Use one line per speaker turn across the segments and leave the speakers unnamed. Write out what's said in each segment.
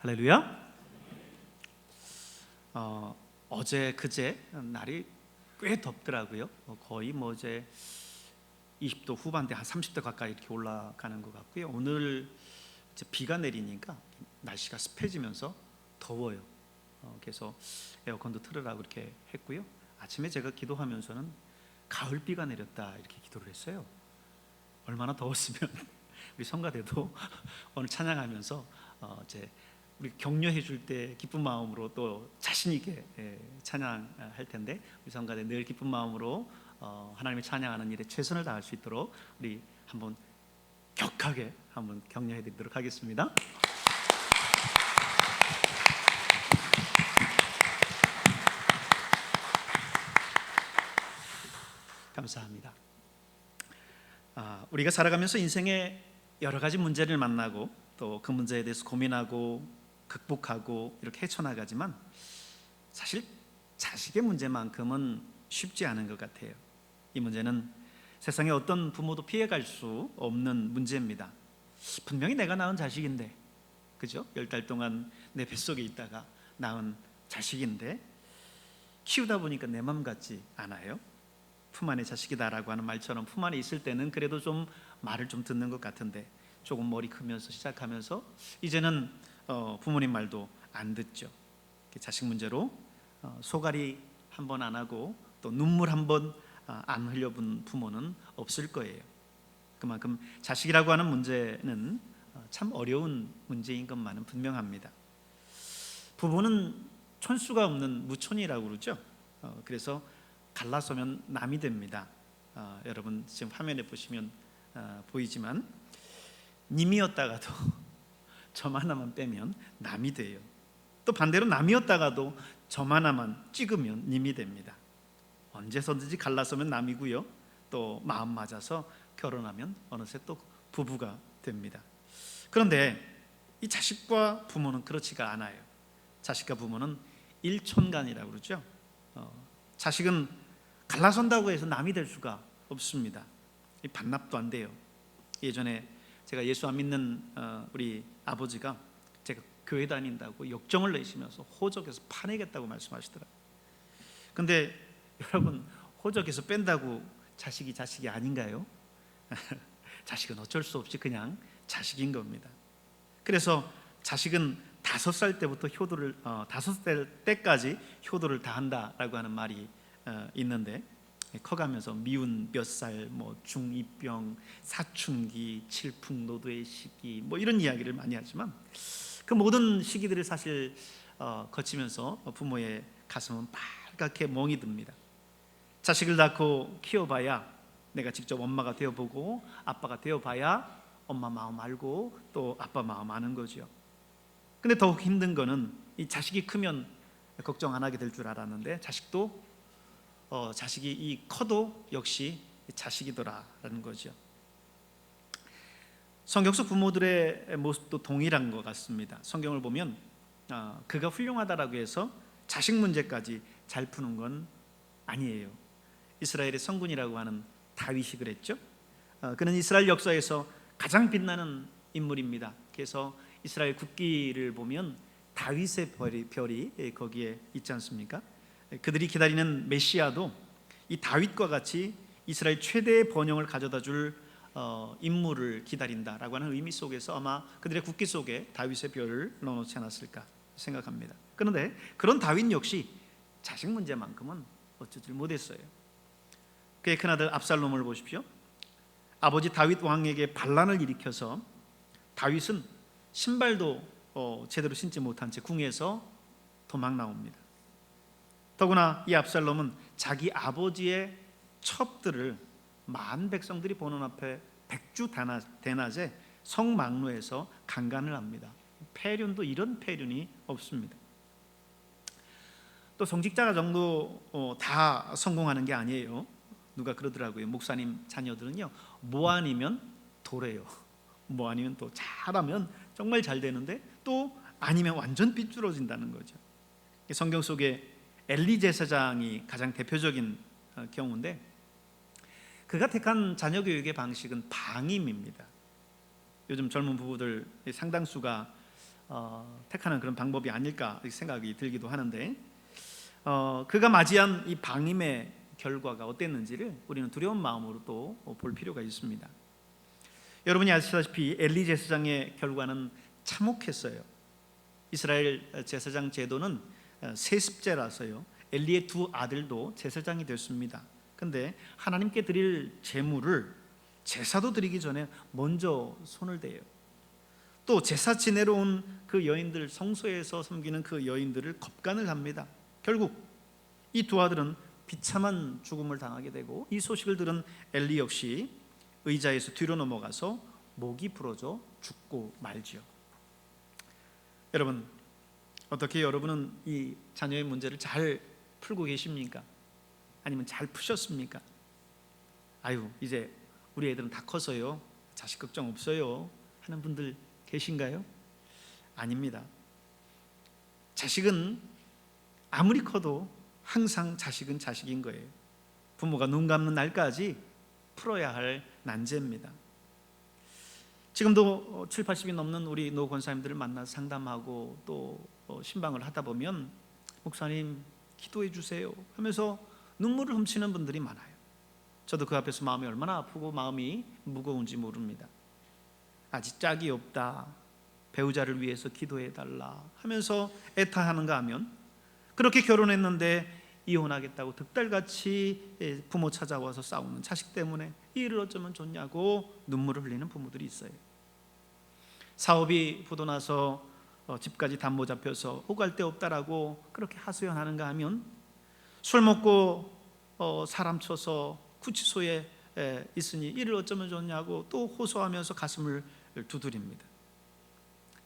할렐루야. 어제 그제 날이 꽤 덥더라고요. 거의 이제 20도 후반대 한 30도 가까이 이렇게 올라가는 것 같고요. 오늘 이제 비가 내리니까 날씨가 습해지면서 더워요. 그래서 에어컨도 틀으라고 이렇게 했고요. 아침에 제가 기도하면서는 가을 비가 내렸다 이렇게 기도를 했어요. 얼마나 더웠으면 우리 성가대도 오늘 찬양하면서 이제 우리 격려해 줄 때 기쁜 마음으로 또 자신 있게 찬양할 텐데, 우리 성가대 늘 기쁜 마음으로 하나님의 찬양하는 일에 최선을 다할 수 있도록 우리 한번 격하게 한번 격려해 드리도록 하겠습니다. 감사합니다. 우리가 살아가면서 인생에 여러 가지 문제를 만나고 또 그 문제에 대해서 고민하고 극복하고 이렇게 헤쳐나가지만 사실 자식의 문제만큼은 쉽지 않은 것 같아요. 이 문제는 세상에 어떤 부모도 피해갈 수 없는 문제입니다. 분명히 내가 낳은 자식인데, 그죠? 10달 동안 내 뱃속에 있다가 낳은 자식인데 키우다 보니까 내 맘 같지 않아요. 품 안의 자식이다라고 하는 말처럼 품 안에 있을 때는 그래도 좀 말을 좀 듣는 것 같은데, 조금 머리 크면서 시작하면서 이제는 부모님 말도 안 듣죠. 자식 문제로 소갈이 한 번 안 하고 또 눈물 한 번 안 흘려본 부모는 없을 거예요. 그만큼 자식이라고 하는 문제는 참 어려운 문제인 것만은 분명합니다. 부부는 촌수가 없는 무촌이라고 그러죠. 그래서 갈라서면 남이 됩니다. 여러분 지금 화면에 보시면 보이지만 님이었다가도 점 하나만 빼면 남이 돼요. 또 반대로 남이었다가도 점 하나만 찍으면 님이 됩니다. 언제서든지 갈라서면 남이고요, 또 마음 맞아서 결혼하면 어느새 또 부부가 됩니다. 그런데 이 자식과 부모는 그렇지가 않아요. 자식과 부모는 일촌간이라고 그러죠. 자식은 갈라선다고 해서 남이 될 수가 없습니다. 반납도 안 돼요. 예전에 제가 예수 안 믿는 우리 아버지가 제가 교회 다닌다고 역정을 내시면서 호적에서 파내겠다고 말씀하시더라고요. 근데 여러분, 호적에서 뺀다고 자식이 아닌가요? 자식은 어쩔 수 없이 그냥 자식인 겁니다. 그래서 자식은 5살 때부터 효도를 5살 때까지 효도를 다 한다라고 하는 말이 있는데, 커가면서 미운 몇 살, 중2병, 사춘기, 질풍노도의 시기, 이런 이야기를 많이 하지만 그 모든 시기들을 사실 거치면서 부모의 가슴은 빨갛게 멍이 듭니다. 자식을 낳고 키워봐야, 내가 직접 엄마가 되어보고 아빠가 되어봐야 엄마 마음 알고 또 아빠 마음 아는 거죠. 근데 더욱 힘든 거는 이 자식이 크면 걱정 안 하게 될 줄 알았는데, 자식이 커도 역시 자식이더라라는 거죠. 성경 속 부모들의 모습도 동일한 것 같습니다. 성경을 보면 그가 훌륭하다라고 해서 자식 문제까지 잘 푸는 건 아니에요. 이스라엘의 성군이라고 하는 다윗이 그랬죠. 그는 이스라엘 역사에서 가장 빛나는 인물입니다. 그래서 이스라엘 국기를 보면 다윗의 별이 거기에 있지 않습니까? 그들이 기다리는 메시아도 이 다윗과 같이 이스라엘 최대의 번영을 가져다 줄 인물을 기다린다라고 하는 의미 속에서 아마 그들의 국기 속에 다윗의 별을 넣어놓지 않았을까 생각합니다. 그런데 그런 다윗 역시 자식 문제만큼은 어쩌질 못했어요. 그의 큰아들 압살롬을 보십시오. 아버지 다윗 왕에게 반란을 일으켜서 다윗은 신발도 제대로 신지 못한 채 궁에서 도망 나옵니다. 더구나 이 압살롬은 자기 아버지의 첩들을 만 백성들이 보는 앞에 백주 대낮에 성막로에서 강간을 합니다. 폐륜도 이런 폐륜이 없습니다. 또 성직자가 정도 다 성공하는 게 아니에요. 누가 그러더라고요. 목사님 자녀들은요, 뭐 아니면 도래요. 뭐 아니면 또 잘하면 정말 잘 되는데 또 아니면 완전 삐뚤어진다는 거죠. 성경 속에 엘리 제사장이 가장 대표적인 경우인데, 그가 택한 자녀 교육의 방식은 방임입니다. 요즘 젊은 부부들 상당수가 택하는 그런 방법이 아닐까 이렇게 생각이 들기도 하는데, 그가 맞이한 이 방임의 결과가 어땠는지를 우리는 두려운 마음으로 또 볼 필요가 있습니다. 여러분이 아시다시피 엘리 제사장의 결과는 참혹했어요. 이스라엘 제사장 제도는 세습제라서요, 엘리의 두 아들도 제사장이 됐습니다. 근데 하나님께 드릴 제물을 제사도 드리기 전에 먼저 손을 대요. 또 제사 지내러 온 그 여인들, 성소에서 섬기는 그 여인들을 겁간을 합니다. 결국 이 두 아들은 비참한 죽음을 당하게 되고, 이 소식을 들은 엘리 역시 의자에서 뒤로 넘어가서 목이 부러져 죽고 말지요. 여러분, 어떻게 여러분은 이 자녀의 문제를 잘 풀고 계십니까? 아니면 잘 푸셨습니까? 아유, 이제 우리 애들은 다 커서요, 자식 걱정 없어요 하는 분들 계신가요? 아닙니다. 자식은 아무리 커도 항상 자식은 자식인 거예요. 부모가 눈 감는 날까지 풀어야 할 난제입니다. 지금도 7, 80이 넘는 우리 노 권사님들을 만나 상담하고 또 신방을 하다 보면, 목사님 기도해 주세요 하면서 눈물을 훔치는 분들이 많아요. 저도 그 앞에서 마음이 얼마나 아프고 마음이 무거운지 모릅니다. 아직 짝이 없다, 배우자를 위해서 기도해 달라 하면서 애타하는가 하면, 그렇게 결혼했는데 이혼하겠다고 득달같이 부모 찾아와서 싸우는 자식 때문에 이 일을 어쩌면 좋냐고 눈물을 흘리는 부모들이 있어요. 사업이 부도나서 집까지 담보 잡혀서 오갈 데 없다라고 그렇게 하소연하는가 하면, 술 먹고 사람 쳐서 구치소에 있으니 이를 어쩌면 좋냐고 또 호소하면서 가슴을 두드립니다.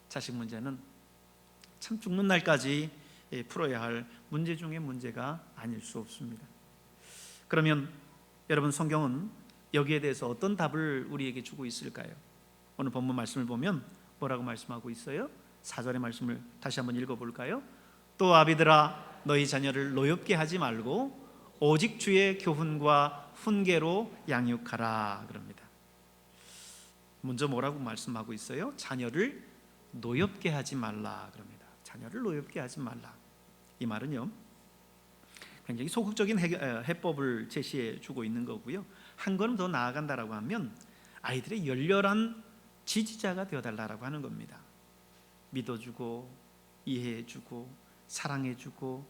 자식 문제는 참 죽는 날까지 풀어야 할 문제 중에 문제가 아닐 수 없습니다. 그러면 여러분, 성경은 여기에 대해서 어떤 답을 우리에게 주고 있을까요? 오늘 본문 말씀을 보면 뭐라고 말씀하고 있어요? 4절의 말씀을 다시 한번 읽어볼까요? 또 아비들아, 너희 자녀를 노엽게 하지 말고 오직 주의 교훈과 훈계로 양육하라 그럽니다. 먼저 뭐라고 말씀하고 있어요? 자녀를 노엽게 하지 말라 그럽니다. 자녀를 노엽게 하지 말라. 이 말은요, 굉장히 소극적인 해법을 제시해 주고 있는 거고요, 한 걸음 더 나아간다라고 하면 아이들의 열렬한 지지자가 되어달라고 하는 겁니다. 믿어주고 이해해주고 사랑해주고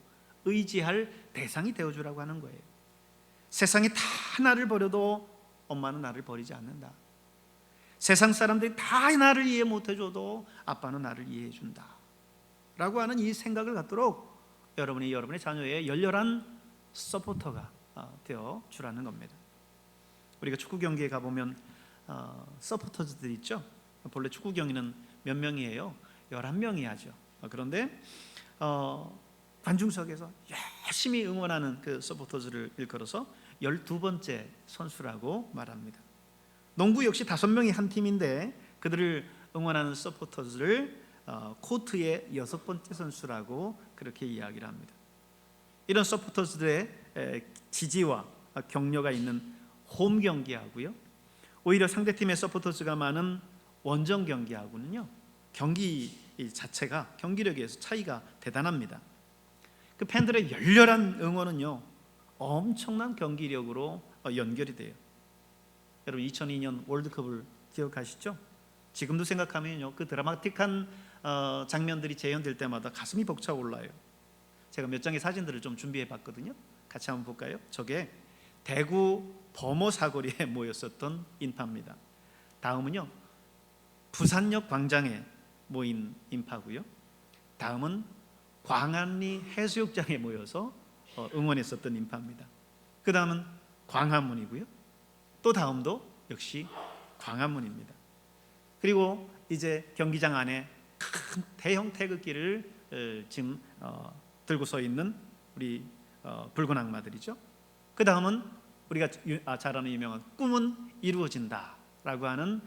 의지할 대상이 되어주라고 하는 거예요. 세상이 다 나를 버려도 엄마는 나를 버리지 않는다. 세상 사람들이 다 나를 이해 못해줘도 아빠는 나를 이해해준다 라고 하는 이 생각을 갖도록 여러분이 여러분의 자녀의 열렬한 서포터가 되어주라는 겁니다. 우리가 축구 경기에 가보면 서포터즈들 있죠. 본래 축구 경기는 몇 명이에요? 11명이 하죠. 그런데 관중석에서 열심히 응원하는 그 서포터즈를 일컬어서 12번째 선수라고 말합니다. 농구 역시 5명이 한 팀인데 그들을 응원하는 서포터즈를 코트의 6번째 선수라고 그렇게 이야기를 합니다. 이런 서포터즈들의 지지와 격려가 있는 홈 경기하고요, 오히려 상대팀의 서포터즈가 많은 원정 경기하고는요, 경기 자체가 경기력에서 차이가 대단합니다. 그 팬들의 열렬한 응원은요, 엄청난 경기력으로 연결이 돼요. 여러분, 2002년 월드컵을 기억하시죠? 지금도 생각하면요, 그 드라마틱한 장면들이 재현될 때마다 가슴이 벅차올라요. 제가 몇 장의 사진들을 좀 준비해 봤거든요. 같이 한번 볼까요? 저게 대구 범어 사거리에 모였었던 인파입니다. 다음은요, 부산역 광장에 모인 인파고요, 다음은 광안리 해수욕장에 모여서 응원했었던 인파입니다. 그 다음은 광화문이고요, 또 다음도 역시 광화문입니다. 그리고 이제 경기장 안에 큰 대형 태극기를 지금 들고 서 있는 우리 붉은 악마들이죠. 그 다음은 우리가 잘 아는 유명한 꿈은 이루어진다라고 하는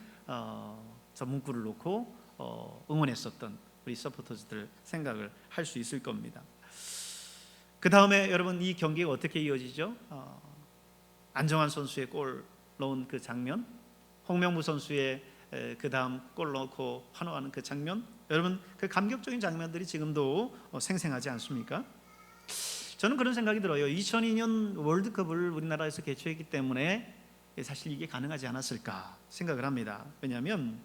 저 문구를 놓고 응원했었던 우리 서포터즈들 생각을 할 수 있을 겁니다. 그 다음에 여러분, 이 경기가 어떻게 이어지죠? 안정환 선수의 골 넣은 그 장면, 홍명보 선수의 그 다음 골 넣고 환호하는 그 장면, 여러분, 그 감격적인 장면들이 지금도 생생하지 않습니까? 저는 그런 생각이 들어요. 2002년 월드컵을 우리나라에서 개최했기 때문에 사실 이게 가능하지 않았을까 생각을 합니다. 왜냐하면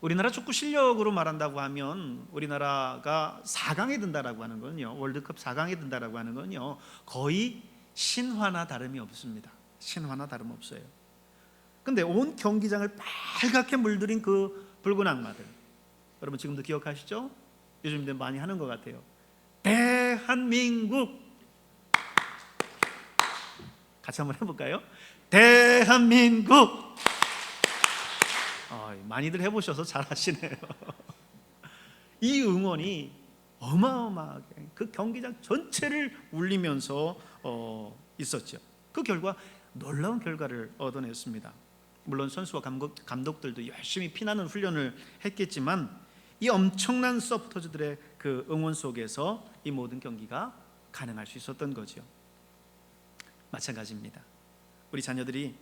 우리나라 축구 실력으로 말한다고 하면 우리나라가 4강에 든다라고 하는 건요, 월드컵 4강에 든다라고 하는 건요, 거의 신화나 다름이 없습니다. 신화나 다름없어요. 근데 온 경기장을 빨갛게 물들인 그 붉은 악마들, 여러분 지금도 기억하시죠? 요즘도 많이 하는 것 같아요. 대한민국, 같이 한번 해볼까요? 대한민국. 많이들 해보셔서 잘하시네요. 이 응원이 어마어마하게 그 경기장 전체를 울리면서 있었죠. 그 결과 놀라운 결과를 얻어냈습니다. 물론 선수와 감독들도 열심히 피나는 훈련을 했겠지만 이 엄청난 서포터즈들의 그 응원 속에서 이 모든 경기가 가능할 수 있었던 거죠. 마찬가지입니다. 우리 자녀들이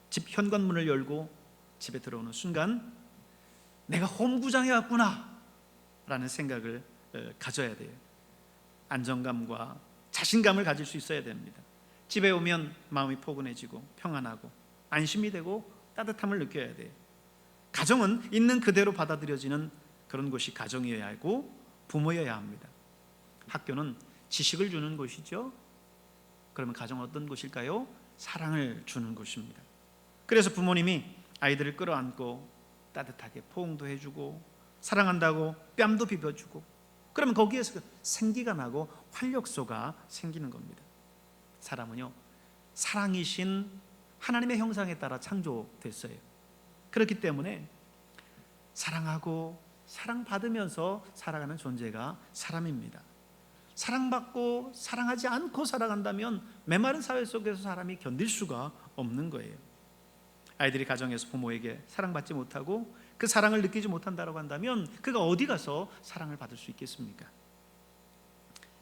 집 현관문을 열고 집에 들어오는 순간 내가 홈구장에 왔구나 라는 생각을 가져야 돼요. 안정감과 자신감을 가질 수 있어야 됩니다. 집에 오면 마음이 포근해지고 평안하고 안심이 되고 따뜻함을 느껴야 돼요. 가정은 있는 그대로 받아들여지는 그런 곳이 가정이어야 하고 부모여야 합니다. 학교는 지식을 주는 곳이죠. 그러면 가정은 어떤 곳일까요? 사랑을 주는 곳입니다. 그래서 부모님이 아이들을 끌어안고 따뜻하게 포옹도 해주고 사랑한다고 뺨도 비벼주고, 그러면 거기에서 생기가 나고 활력소가 생기는 겁니다. 사람은요, 사랑이신 하나님의 형상에 따라 창조됐어요. 그렇기 때문에 사랑하고 사랑받으면서 살아가는 존재가 사람입니다. 사랑받고 사랑하지 않고 살아간다면 메마른 사회 속에서 사람이 견딜 수가 없는 거예요. 아이들이 가정에서 부모에게 사랑받지 못하고 그 사랑을 느끼지 못한다고 한다면 그가 어디 가서 사랑을 받을 수 있겠습니까?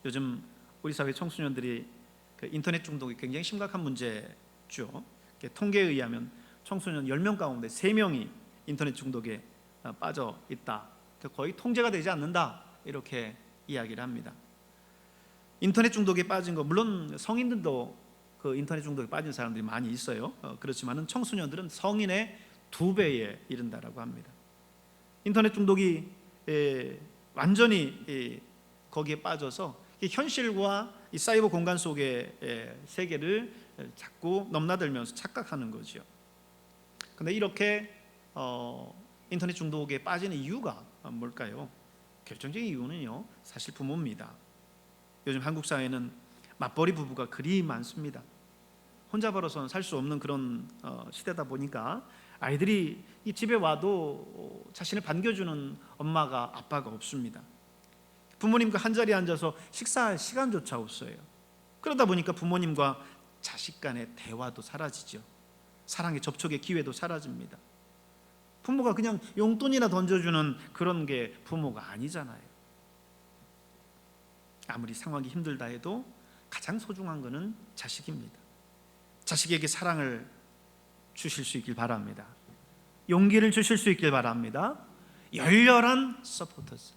요즘 우리 사회 청소년들이 그 인터넷 중독이 굉장히 심각한 문제죠. 통계에 의하면 청소년 10명 가운데 3명이 인터넷 중독에 빠져 있다. 거의 통제가 되지 않는다, 이렇게 이야기를 합니다. 인터넷 중독에 빠진 거, 물론 성인들도 그 인터넷 중독에 빠진 사람들이 많이 있어요. 그렇지만 청소년들은 성인의 2배에 이른다라고 합니다. 인터넷 중독이 완전히 거기에 빠져서 현실과 이 사이버 공간 속의 세계를 자꾸 넘나들면서 착각하는 거죠. 그런데 이렇게 인터넷 중독에 빠지는 이유가 뭘까요? 결정적인 이유는요, 사실 부모입니다. 요즘 한국 사회는 맞벌이 부부가 그리 많습니다. 혼자 벌어서는 살 수 없는 그런 시대다 보니까 아이들이 이 집에 와도 자신을 반겨주는 엄마가 아빠가 없습니다. 부모님과 한자리에 앉아서 식사할 시간조차 없어요. 그러다 보니까 부모님과 자식 간의 대화도 사라지죠. 사랑의 접촉의 기회도 사라집니다. 부모가 그냥 용돈이나 던져주는 그런 게 부모가 아니잖아요. 아무리 상황이 힘들다 해도 가장 소중한 것은 자식입니다. 자식에게 사랑을 주실 수 있길 바랍니다. 용기를 주실 수 있길 바랍니다. 열렬한 서포터스,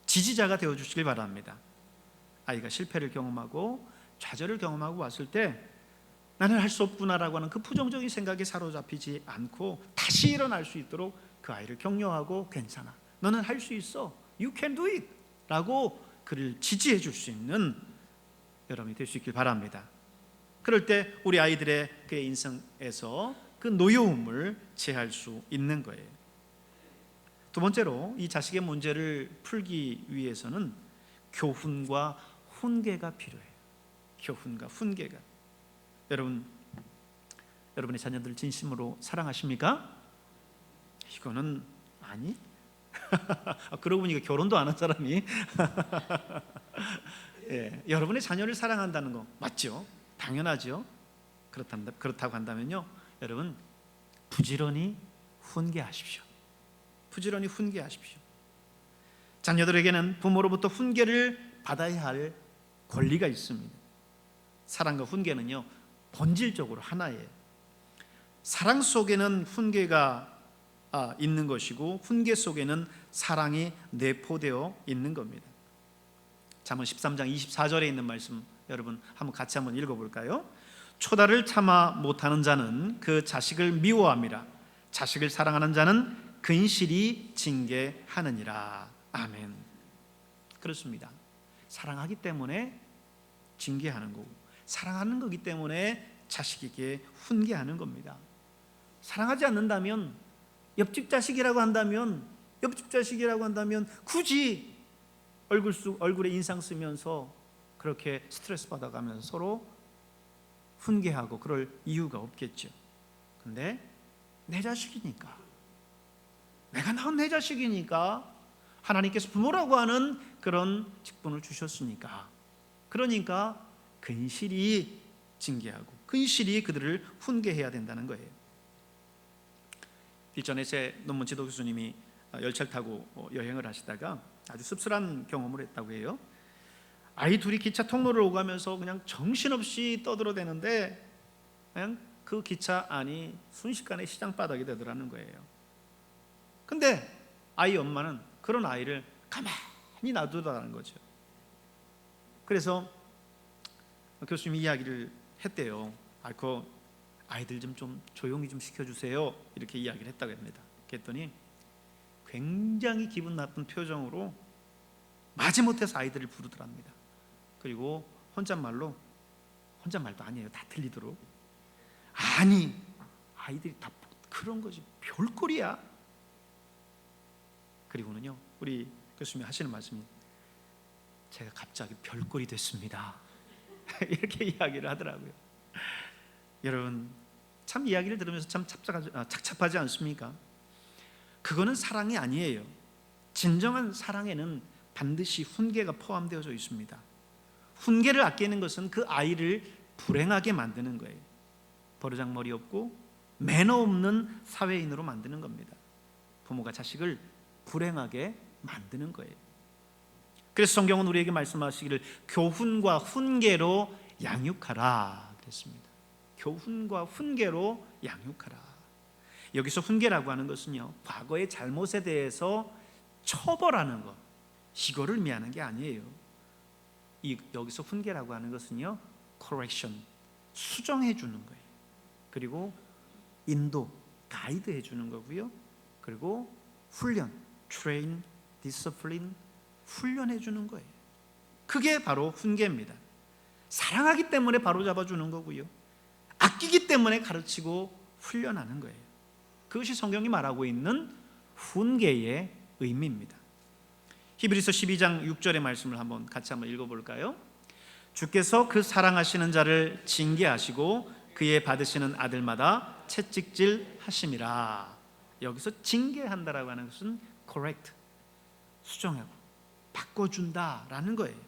지지자가 되어주시길 바랍니다. 아이가 실패를 경험하고 좌절을 경험하고 왔을 때 나는 할 수 없구나라고 하는 그 부정적인 생각에 사로잡히지 않고 다시 일어날 수 있도록 그 아이를 격려하고, 괜찮아, 너는 할 수 있어, You can do it 라고 그를 지지해 줄 수 있는 여러분이 될 수 있길 바랍니다. 그럴 때 우리 아이들의 그 인생에서 그 노여움을 제할 수 있는 거예요. 두 번째로, 이 자식의 문제를 풀기 위해서는 교훈과 훈계가 필요해요. 교훈과 훈계가. 여러분의 자녀들 진심으로 사랑하십니까? 이거는 아니? 그러고 보니까 결혼도 안 한 사람이 예, 여러분의 자녀를 사랑한다는 거 맞죠? 당연하죠. 그렇다고 한다면요, 여러분 부지런히 훈계하십시오. 부지런히 훈계하십시오. 자녀들에게는 부모로부터 훈계를 받아야 할 권리가 있습니다. 사랑과 훈계는요 본질적으로 하나예요. 사랑 속에는 훈계가 있는 것이고 훈계 속에는 사랑이 내포되어 있는 겁니다. 잠언 13장 24절에 있는 말씀 여러분 같이 한번 읽어볼까요? 초다를 참아 못하는 자는 그 자식을 미워함이라. 자식을 사랑하는 자는 근실이 징계하느니라. 아멘. 그렇습니다. 사랑하기 때문에 징계하는 거고, 사랑하는 거기 때문에 자식에게 훈계하는 겁니다. 사랑하지 않는다면, 옆집 자식이라고 한다면 굳이 얼굴에 인상 쓰면서 그렇게 스트레스 받아가면서 서로 훈계하고 그럴 이유가 없겠죠. 근데 내 자식이니까, 내가 낳은 내 자식이니까, 하나님께서 부모라고 하는 그런 직분을 주셨으니까, 그러니까 근실이 징계하고 근실이 그들을 훈계해야 된다는 거예요. 일전에 제 논문 지도 교수님이 열차를 타고 여행을 하시다가 아주 씁쓸한 경험을 했다고 해요. 아이 둘이 기차 통로를 오가면서 그냥 정신없이 떠들어대는데 그냥 그 기차 안이 순식간에 시장 바닥이 되더라는 거예요. 근데 아이 엄마는 그런 아이를 가만히 놔두다는 거죠. 그래서 교수님이 이야기를 했대요. 그 아이들 좀 조용히 좀 시켜주세요, 이렇게 이야기를 했다고 합니다. 그랬더니 굉장히 기분 나쁜 표정으로 마지못해서 아이들을 부르더랍니다. 그리고 혼잣말도 아니에요, 다 들리도록, 아니 아이들이 다 그런 거지, 별꼴이야. 그리고는요, 우리 교수님이 하시는 말씀이, 제가 갑자기 별꼴이 됐습니다. 이렇게 이야기를 하더라고요. 여러분, 참 이야기를 들으면서 참 착잡하지 않습니까? 그거는 사랑이 아니에요. 진정한 사랑에는 반드시 훈계가 포함되어져 있습니다. 훈계를 아끼는 것은 그 아이를 불행하게 만드는 거예요. 버르장머리 없고 매너 없는 사회인으로 만드는 겁니다. 부모가 자식을 불행하게 만드는 거예요. 그래서 성경은 우리에게 말씀하시기를 교훈과 훈계로 양육하라 그랬습니다. 교훈과 훈계로 양육하라. 여기서 훈계라고 하는 것은요, 과거의 잘못에 대해서 처벌하는 것, 이거를 의미하는 게 아니에요. 여기서 훈계라고 하는 것은요, correction, 수정해 주는 거예요. 그리고 인도, 가이드해 주는 거고요. 그리고 훈련, train, discipline, 훈련해 주는 거예요. 그게 바로 훈계입니다. 사랑하기 때문에 바로잡아 주는 거고요, 아끼기 때문에 가르치고 훈련하는 거예요. 그것이 성경이 말하고 있는 훈계의 의미입니다. 히브리서 12장 6절의 말씀을 같이 한번 읽어볼까요? 주께서 그 사랑하시는 자를 징계하시고 그의 받으시는 아들마다 채찍질 하심이라. 여기서 징계한다라고 하는 것은 correct, 수정하고 바꿔준다라는 거예요.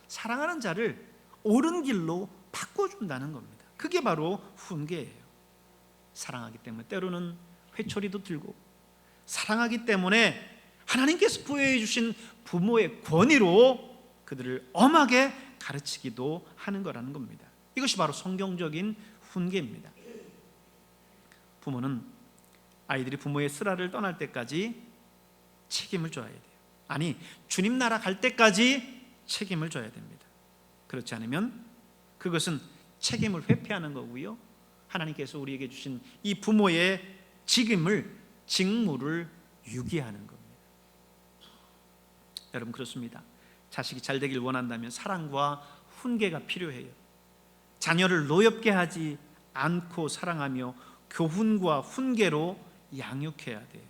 사랑하는 자를 옳은 길로 바꿔준다는 겁니다. 그게 바로 훈계예요. 사랑하기 때문에 때로는 회초리도 들고, 사랑하기 때문에 하나님께서 부여해 주신 부모의 권위로 그들을 엄하게 가르치기도 하는 거라는 겁니다. 이것이 바로 성경적인 훈계입니다. 부모는 아이들이 부모의 쓰라를 떠날 때까지 책임을 져야 돼요. 아니, 주님 나라 갈 때까지 책임을 져야 됩니다. 그렇지 않으면 그것은 책임을 회피하는 거고요, 하나님께서 우리에게 주신 이 부모의 직무를 유기하는 겁니다. 여러분, 그렇습니다. 자식이 잘 되길 원한다면 사랑과 훈계가 필요해요. 자녀를 노엽게 하지 않고 사랑하며 교훈과 훈계로 양육해야 돼요.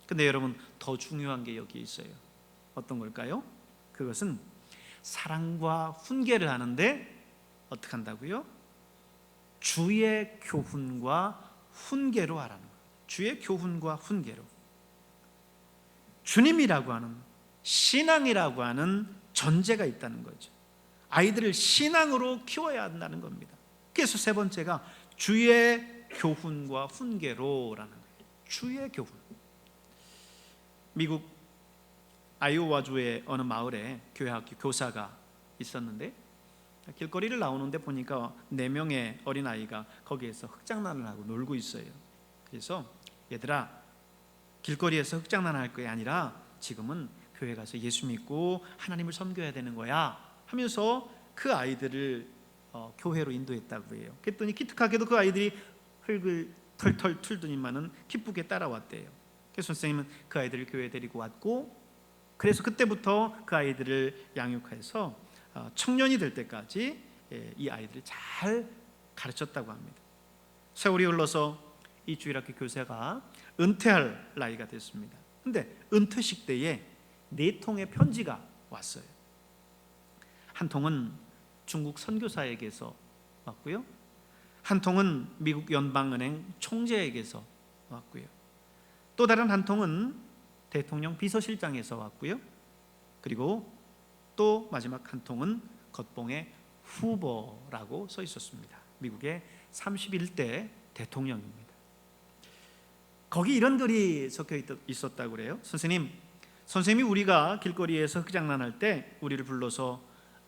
근데 여러분, 더 중요한 게 여기 있어요. 어떤 걸까요? 그것은 사랑과 훈계를 하는데 어떻게 한다고요? 주의 교훈과 훈계로 하라는 거예요. 주의 교훈과 훈계로. 주님이라고 하는, 신앙이라고 하는 전제가 있다는 거죠. 아이들을 신앙으로 키워야 한다는 겁니다. 그래서 세 번째가 주의 교훈과 훈계로라는 거예요. 주의 교훈. 미국 아이오와주의 어느 마을에 교회학교 교사가 있었는데, 길거리를 나오는데 보니까 4명의 어린아이가 거기에서 흙장난을 하고 놀고 있어요. 그래서 얘들아, 길거리에서 흑장난할 거야 아니라 지금은 교회 가서 예수 믿고 하나님을 섬겨야 되는 거야 하면서 그 아이들을 교회로 인도했다고 해요. 그랬더니 기특하게도 그 아이들이 흙을 털털 툴더니만은 기쁘게 따라왔대요. 그래서 선생님은 그 아이들을 교회에 데리고 왔고, 그래서 그때부터 그 아이들을 양육해서 청년이 될 때까지 이 아이들을 잘 가르쳤다고 합니다. 세월이 흘러서 이 주일학교 교사가 은퇴할 나이가 됐습니다. 근데 은퇴식 때에 4통의 편지가 왔어요. 한 통은 중국 선교사에게서 왔고요, 한 통은 미국 연방은행 총재에게서 왔고요, 또 다른 한 통은 대통령 비서실장에서 왔고요, 그리고 또 마지막 한 통은 겉봉에 후보라고 써 있었습니다. 미국의 31대 대통령입니다. 거기 이런 글이 적혀 있었다고 그래요. 선생님이 우리가 길거리에서 흑장난할 때 우리를 불러서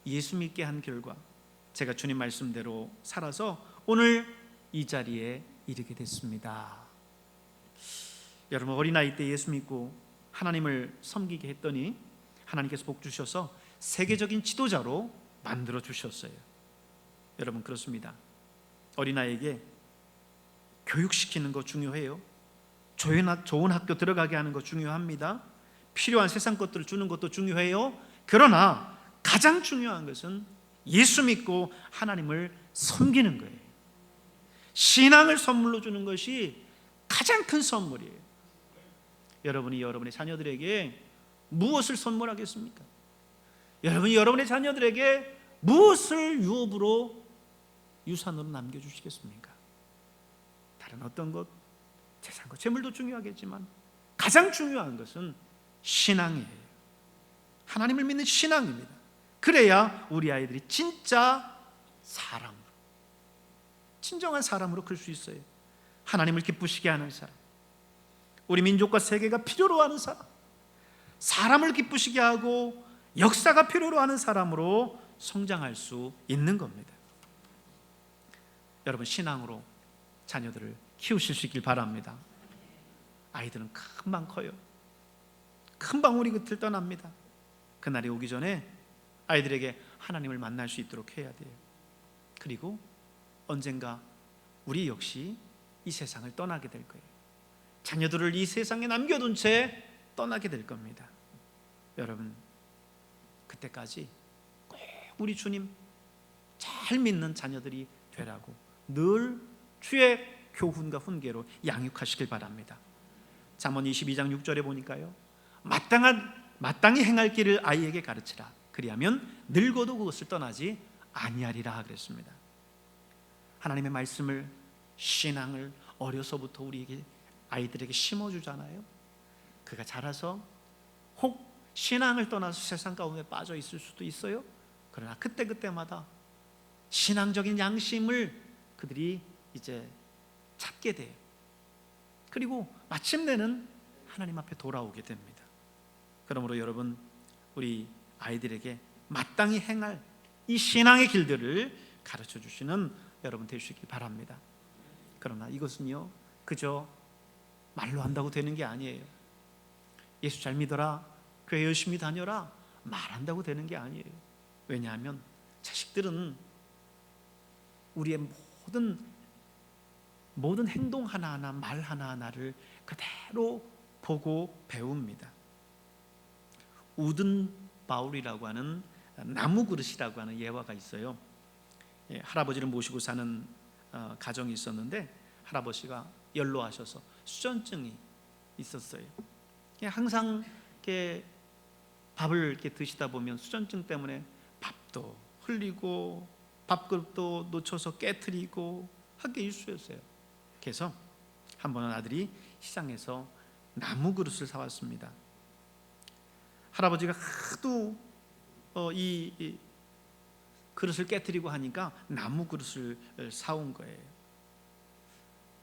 예수 믿게 한 결과 제가 주님 말씀대로 살아서 오늘 이 자리에 이르게 됐습니다. 여러분, 어린아이 때 예수 믿고 하나님을 섬기게 했더니 하나님께서 복 주셔서 세계적인 지도자로 만들어 주셨어요. 여러분, 그렇습니다. 어린아이에게 교육시키는 거 중요해요. 좋은 학교 들어가게 하는 거 중요합니다. 필요한 세상 것들을 주는 것도 중요해요. 그러나 가장 중요한 것은 예수 믿고 하나님을 섬기는 거예요. 신앙을 선물로 주는 것이 가장 큰 선물이에요. 여러분이 여러분의 자녀들에게 무엇을 선물하겠습니까? 여러분이 여러분의 자녀들에게 무엇을 유산으로 남겨주시겠습니까? 다른 어떤 것, 재산과 재물도 중요하겠지만 가장 중요한 것은 신앙이에요. 하나님을 믿는 신앙입니다. 그래야 우리 아이들이 진정한 사람으로 클 수 있어요. 하나님을 기쁘시게 하는 사람, 우리 민족과 세계가 필요로 하는 사람, 사람을 기쁘시게 하고 역사가 필요로 하는 사람으로 성장할 수 있는 겁니다. 여러분, 신앙으로 자녀들을 키우실 수 있길 바랍니다. 아이들은 금방 커요. 금방 우리 곁을 떠납니다. 그날이 오기 전에 아이들에게 하나님을 만날 수 있도록 해야 돼요. 그리고 언젠가 우리 역시 이 세상을 떠나게 될 거예요. 자녀들을 이 세상에 남겨둔 채 떠나게 될 겁니다. 여러분, 그때까지 꼭 우리 주님 잘 믿는 자녀들이 되라고 늘 주의 교훈과 훈계로 양육하시길 바랍니다. 잠언 22장 6절에 보니까요, 마땅히 행할 길을 아이에게 가르치라. 그리하면 늙어도 그것을 떠나지 아니하리라 그랬습니다. 하나님의 말씀을, 신앙을 어려서부터 우리에게 아이들에게 심어주잖아요. 그가 자라서 혹 신앙을 떠나서 세상 가운데 빠져 있을 수도 있어요. 그러나 그때마다 신앙적인 양심을 그들이 이제 찾게 돼요. 그리고 마침내는 하나님 앞에 돌아오게 됩니다. 그러므로 여러분, 우리 아이들에게 마땅히 행할 이 신앙의 길들을 가르쳐 주시는 여러분 되시기 바랍니다. 그러나 이것은요, 그저 말로 한다고 되는 게 아니에요. 예수 잘 믿어라, 교회 열심히 다녀라 말한다고 되는 게 아니에요. 왜냐하면 자식들은 우리의 모든 행동 하나하나, 말 하나하나를 그대로 보고 배웁니다. 우든 바울이라고 하는 나무 그릇이라고 하는 예화가 있어요. 할아버지를 모시고 사는 가정이 있었는데 할아버지가 연로하셔서 수전증이 있었어요. 항상 이렇게 밥을 이렇게 드시다 보면 수전증 때문에 밥도 흘리고 밥그릇도 놓쳐서 깨트리고 하게 일쑤였어요. 그래서 한 번은 아들이 시장에서 나무 그릇을 사왔습니다. 할아버지가 하도 이 그릇을 깨트리고 하니까 나무 그릇을 사온 거예요.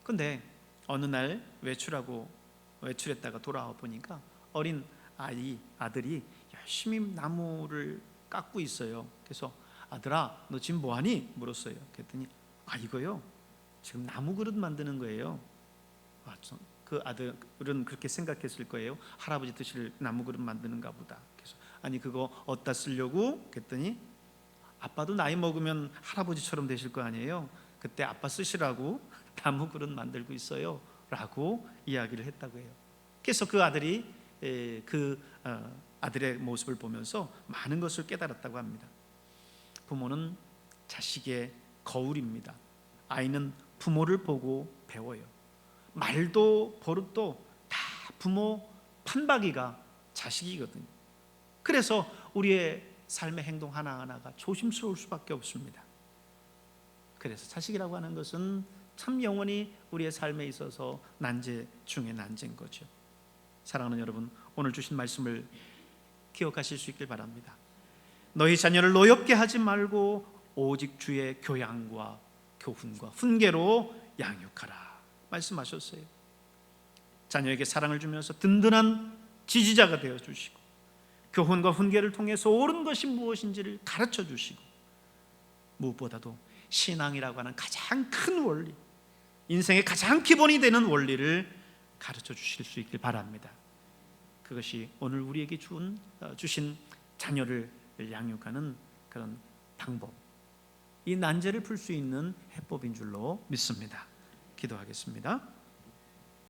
근데 어느 날 외출했다가 돌아와 보니까 어린 아들이 열심히 나무를 깎고 있어요. 그래서 아들아, 너 지금 뭐하니? 물었어요. 그랬더니 이거요, 지금 나무 그릇 만드는 거예요. 그 아들은 그렇게 생각했을 거예요. 할아버지 드실 나무 그릇 만드는가 보다. 그래서 아니 그거 어디다 쓰려고? 그랬더니 아빠도 나이 먹으면 할아버지처럼 되실 거 아니에요. 그때 아빠 쓰시라고 나무 그릇 만들고 있어요 라고 이야기를 했다고 해요. 그래서 그 아들이 아들의 모습을 보면서 많은 것을 깨달았다고 합니다. 부모는 자식의 거울입니다. 아이는 부모를 보고 배워요. 말도 버릇도 다 부모 판박이가 자식이거든요. 그래서 우리의 삶의 행동 하나하나가 조심스러울 수밖에 없습니다. 그래서 자식이라고 하는 것은 참 영원히 우리의 삶에 있어서 난제 중에 난제인 거죠. 사랑하는 여러분, 오늘 주신 말씀을 기억하실 수 있길 바랍니다. 너희 자녀를 노엽게 하지 말고 오직 주의 교양과 교훈과 훈계로 양육하라 말씀하셨어요. 자녀에게 사랑을 주면서 든든한 지지자가 되어 주시고 교훈과 훈계를 통해서 옳은 것이 무엇인지를 가르쳐 주시고 무엇보다도 신앙이라고 하는 가장 큰 원리, 인생의 가장 기본이 되는 원리를 가르쳐 주실 수 있길 바랍니다. 그것이 오늘 우리에게 주신 자녀를 양육하는 그런 방법, 이 난제를 풀 수 있는 해법인 줄로 믿습니다. 기도하겠습니다.